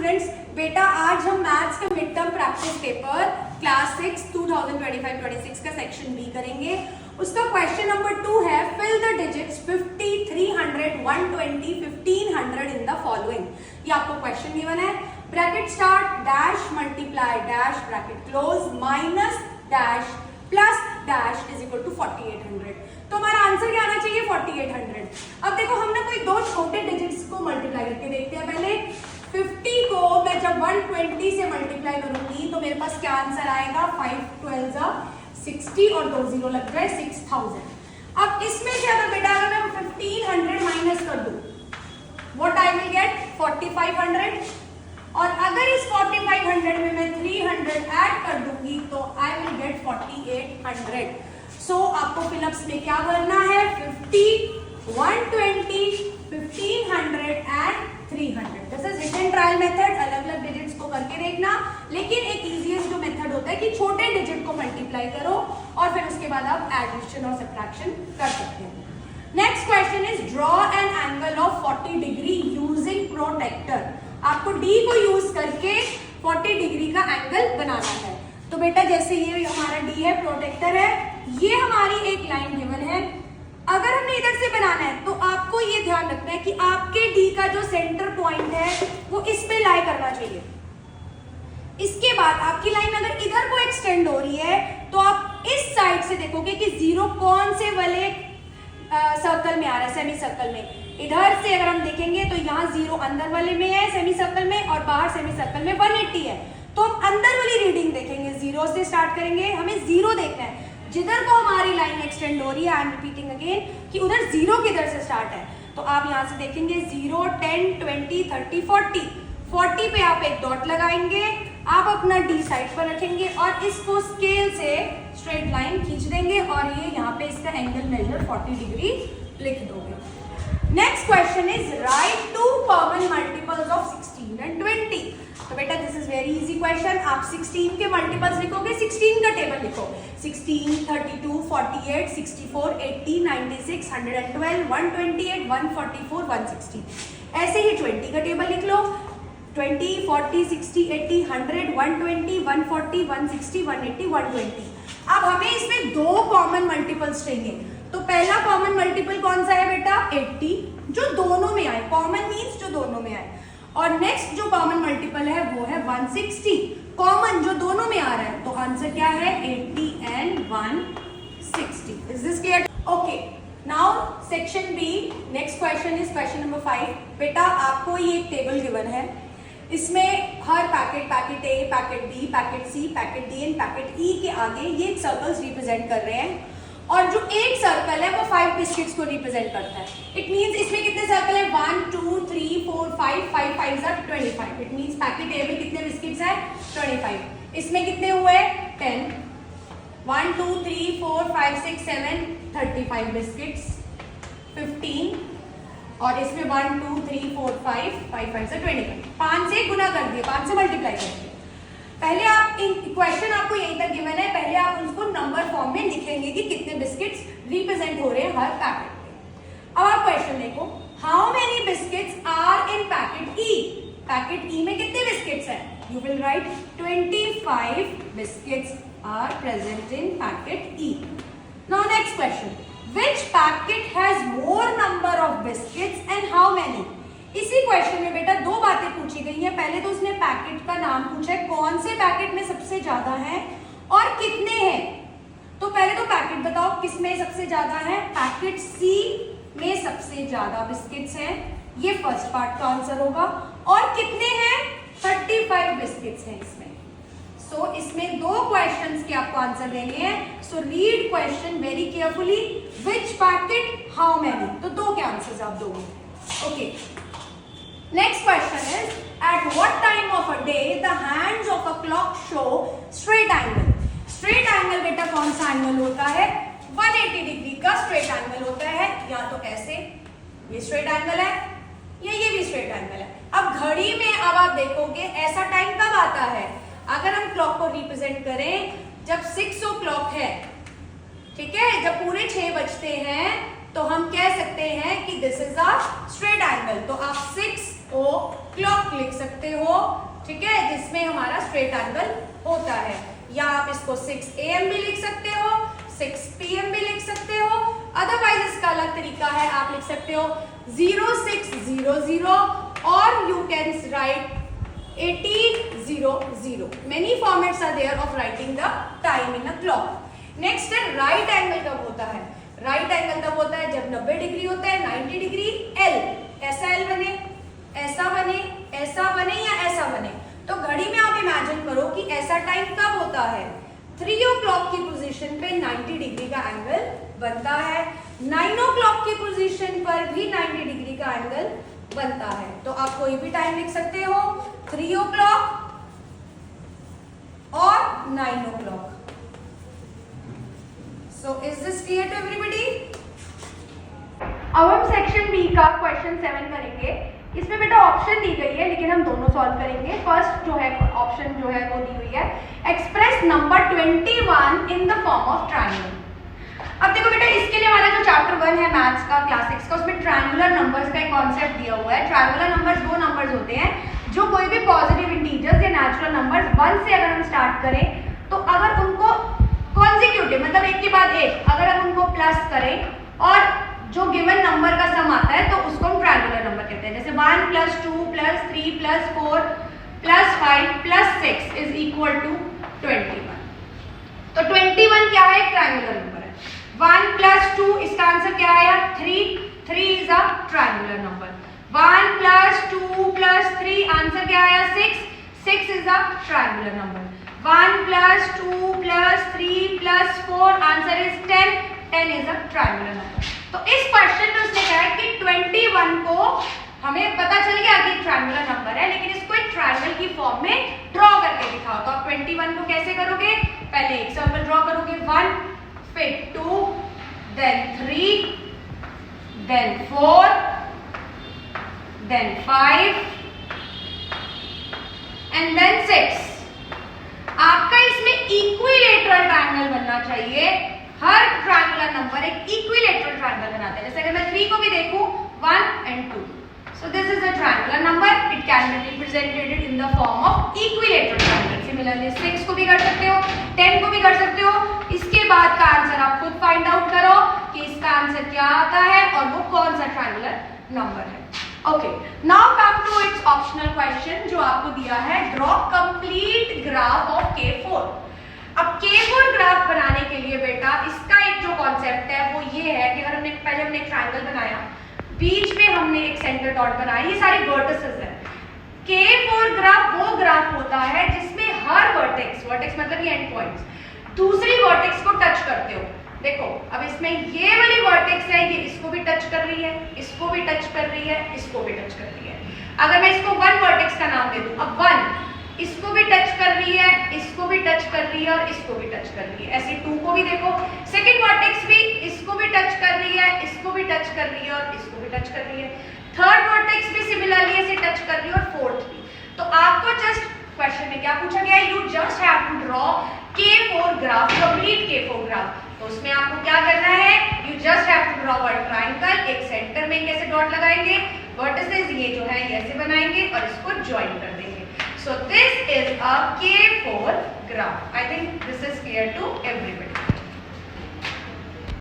Students, बेटा आज हम मैथ्स का mid term practice paper class 6 2025-26 का सेक्शन बी करेंगे। उसका क्वेश्चन नंबर 2 है fill the digits 50, 300, 120, 1500 in the following. ये आपको क्वेश्चन गिवन है। Bracket start, dash multiply dash bracket close minus dash plus dash is equal to 4800। तो हमारा answer क्या आना चाहिए 4800। अब देखो हम ना कोई दो छोटे डिजिट्स को मल्टीप्लाई करके देखते हैं। पहले 50 को मैं जब 120 से मल्टीप्लाई करूंगी तो मेरे पास क्या आंसर आएगा 5 12 60 और 2 0 लग गए 6000। अब इसमें से अगर बेटा अगर मैं 1500 माइनस कर दूं व्हाट आई विल गेट 4500। और अगर इस 4500 में मैं 300 ऐड कर दूंगी तो आई विल गेट 4800। सो आपको फिलअप्स में क्या करना है 50, 120, 1500 and 300। This is written trial method. अलग अलग डिजिट्स को करके देखना, लेकिन एक इजीएस्ट जो मेथड होता है कि छोटे डिजिट को मल्टीप्लाई करो और फिर उसके बाद आप एडिशन और सब्ट्रैक्शन कर सकते हैं। Next question is draw an angle of 40 degree using protractor. आपको डी को यूज करके 40 डिग्री का एंगल बनाना है। तो बेटा जैसे ये हमारा डी है, प्रोटेक्टर है, ये हमारी एक लाइन गिवन है। अगर हमने इधर से बनाना है तो आपको ये ध्यान रखना है कि आपके डी का जो सेंटर पॉइंट है वो इस पे लाई करना चाहिए। इसके बाद आपकी लाइन अगर इधर को एक्सटेंड हो रही है तो आप इस साइड से देखोगे कि जीरो कौन से वाले सर्कल में आ रहा है, सेमी सर्कल में। इधर से अगर हम देखेंगे तो यहाँ जीरो अंदर वाले में है सेमी सर्कल में और बाहर सेमी सर्कल में 180 है। तो हम अंदर वाली रीडिंग देखेंगे, जीरो से स्टार्ट करेंगे, हमें जीरो देखना है। जिधर को हमारी लाइन एक्सटेंड हो रही है, आई एम रिपीटिंग अगेन कि उधर जीरो किधर से स्टार्ट है। तो आप यहाँ से देखेंगे 0, 10, 20, 30, 40। 40 पे आप एक डॉट लगाएंगे, आप अपना डी साइड पर रखेंगे और इसको स्केल से स्ट्रेट लाइन खींच देंगे और ये यहाँ पे इसका एंगल मेजर 40 डिग्री लिख दोगे। Next question is write two common multiples of 16 and 20। तो बेटा this is very easy question. आप 16 के मल्टीपल्स लिखोगे, 16 का टेबल लिखो, 16, 32, 48, 64, 80, 96, 112, 128, 144, 160। ऐसे ही 20 का टेबल लिख लो, 20, 40, 60, 80, 100, 120, 140, 160, 180, 120। अब हमें इसमें दो कॉमन मल्टीपल्स चाहिए। तो पहला कॉमन मल्टीपल कौन सा है बेटा 80, जो दोनों में आए। कॉमन मींस जो दोनों में आए। और नेक्स्ट जो कॉमन मल्टीपल है वो है 160, कॉमन जो दोनों में आ रहा है। तो आंसर क्या है 80 and 160। Is this clear? Okay, now section B. Next question is question number 5। बेटा आपको ये एक टेबल गिवन है, इसमें हर packet, packet A, packet B, packet C, packet D and packet E के आगे ये सर्कल्स रिप्रेजेंट कर रहे हैं। और जो एक सर्कल है वो 5 बिस्किट्स को रिप्रेजेंट करता है। इट मींस इसमें कितने सर्कल है 1, 2, 3, 4, 5, 5 5 are 25। इट मींस पैकेट ए में कितने बिस्किट्स है 25। इसमें कितने हुए 10, 1, 2, 3, 4, 5, 6, 7, 35 बिस्किट्स, 15। और इसमें 1, 2, 3, 4, 5, 5 5 से 25। 5 से गुना कर दिए, 5 से मल्टीप्लाई कर दिए। पहले आप क्वेश्चन आपको यहीं तक गिवन है, पहले आप उसको नंबर फॉर्म में लिखेंगे कि कितने बिस्किट्स रिप्रेजेंट हो रहे हैं हर पैकेट में। अब आप क्वेश्चन देखो, how many biscuits are in packet E. Packet E में कितने बिस्किट्स हैं? You will write 25 biscuits are present in packet E. Now next question, which packet has more number of biscuits and how many. इसी question में बेटा दो बातें पूछी गई हैं। पहले तो उसने पैकेट का नाम पूछा है, कौन से पैकेट में सबसे ज्यादा है और कितने हैं। तो पहले तो पैकेट बताओ किसमें सबसे ज्यादा है। पैकेट सी में सबसे ज्यादा बिस्किट्स हैं, ये फर्स्ट पार्ट का आंसर होगा। और कितने हैं 35 बिस्किट्स हैं इसमें। सो इसमें दो क्वेश्चंस के आपको आंसर देने हैं। So read question very carefully, which packet how many. तो दो के आंसर्स आप दोगे। Okay, next question is at what time of a day the hands of a clock show straight angle। straight angle बेटा कौन सा एंगल होता है 180 डिग्री का स्ट्रेट एंगल होता है। या तो ऐसे, ये स्ट्रेट एंगल है, या ये भी स्ट्रेट एंगल है। अब घड़ी में अब आप देखोगे ऐसा टाइम कब आता है, अगर हम क्लॉक को रिप्रेजेंट करें जब 6 o'clock है, ठीक है, जब पूरे 6 बजते हैं तो हम कह सकते हैं कि this is a straight angle. तो आप 6 o'clock क्लॉक लिख सकते हो, ठीक है, जिसमें हमारा स्ट्रेट एंगल होता है। या आप इसको 6 AM भी लिख सकते हो, 6 PM भी लिख सकते हो। अदरवाइज इसका अलग तरीका है, आप लिख सकते हो 0600 और you can write 1800. Many formats are there of writing the time in a clock. Next है राइट एंगल कब होता है? राइट एंगल तब होता है जब 90 डिग्री होता है, 90 डिग्री L, ऐसा L बने, ऐसा बने, ऐसा बने या ऐसा बने। तो घड़ी में आप इमेजिन करो कि ऐसा टाइम कब होता है? 3 o'clock की पोजीशन पे 90 डिग्री का एंगल बनता है। 9 o'clock की पोजीशन पर भी 90 डिग्री का एंगल बनता है। तो आप कोई भी टाइम लिख सकते हो, 3 o'clock और 9 o'clock. So is this clear to everybody? अब हम सेक्शन बी का क्वेश्चन 7 करेंगे। इसमें बेटा ऑप्शन दी गई है लेकिन हम दोनों सॉल्व करेंगे। फर्स्ट जो है ऑप्शन जो है वो दी हुई है, express number 21 in the form of triangle. अब देखो बेटा, इसके लिए हमारा जो चैप्टर 1 है मैथ्स का क्लास 6 का, उसमें ट्रायंगुलर नंबर्स का एक कॉन्सेप्ट दिया हुआ है। ट्रायंगुलर नंबर्स वो नंबर्स होते हैं जो कोई भी पॉजिटिव इंटीजर्स या नेचुरल नंबर्स 1 से अगर हम स्टार्ट करें तो अगर उनको कॉन्जिक्यूटिव मतलब एक के बाद एक अगर हम उनको प्लस करें और जो गिवन नंबर का सम आता है तो उसको हम ट्रायंगुलर नंबर कहते हैं। जैसे 1 + 2 + 3 + 4 + 5 + 6 इज इक्वल टू 21। तो 21 क्या है? ट्रायंगुलर नंबर है। 1 + 2 इसका आंसर क्या आया? 3 is a triangular number. 1 + 2 + 3 answer क्या आया? 6 is a triangular number. 1 + 2 + 3 + 4 answer is 10 is a triangular number. तो इस क्वेश्चन में उसने कहा है कि 21 को हमें पता चल गया कि ट्रायंगुलर नंबर है, लेकिन इसको एक ट्रायंगल की फॉर्म में ड्रॉ करके दिखाओ। तो आप 21 को कैसे करोगे? पहले एक सर्कल ड्रॉ करोगे, 1, फिर 2, then 3, then 4, then 5 and then 6। आपका इसमें इक्विलेटरल ट्रायंगल बनना चाहिए। हर ट्रायंगुलर नंबर एक इक्विलेटरल ट्रायंगल बनाता है। जैसे अगर मैं 3 को भी देखूं, 1 and 2, so this is a triangular number, it can be represented in the form of equilateral triangle। Similarly 6 को भी कर सकते हो, 10 को भी कर सकते हो। इसके बाद का आंसर आप खुद फाइंड आउट करो कि इसका आंसर क्या आता है और वो कौन सा ट्रायंगुलर नंबर है। Okay, now come to its optional question जो आपको दिया है, draw complete graph of K4। अब K4 ग्राफ बनाने के लिए बेटा इसका एक जो कॉन्सेप्ट है वो ये है कि अगर पहले हमने एक ट्रायंगल बनाया, बीच में हमने एक सेंटर डॉट बनाया, ये सारे वर्टिसेस हैं। K4 ग्राफ वो ग्राफ होता है जिसमें हर वर्टेक्स मतलब ये एंड पॉइंट्स दूसरी वर्टेक्स को टच करते हो। देखो अब इसमें ये वाली वर्टेक्स है, ये इसको भी टच कर रही है, इसको भी टच कर रही है, इसको भी टच कर रही है। अगर मैं इसको 1 वर्टेक्स का नाम दे दूं, अब 1 इसको भी टच कर रही है, इसको भी टच कर रही है और इसको भी टच कर रही है। ऐसे 2 को भी देखो, सेकंड वर्टेक्स भी इसको भी टच कर रही है, इसको भी टच कर रही है और इसको भी टच कर रही है। थर्ड वर्टेक्स भी सिमिलरली ऐसे टच कर रही है और फोर्थ भी। तो आपको जस्ट क्वेश्चन में क्या पूछा गया है? You just have to draw K4 graph, complete K4 graph. तो उसमें आपको क्या करना है? You just have to draw one triangle, एक सेंटर में कैसे डॉट लगाएंगे, वर्टिसेस ये जो है ये ऐसे बनाएंगे और इसको ज्वाइन कर देंगे। So this is a K4 graph. I think this is clear to everybody.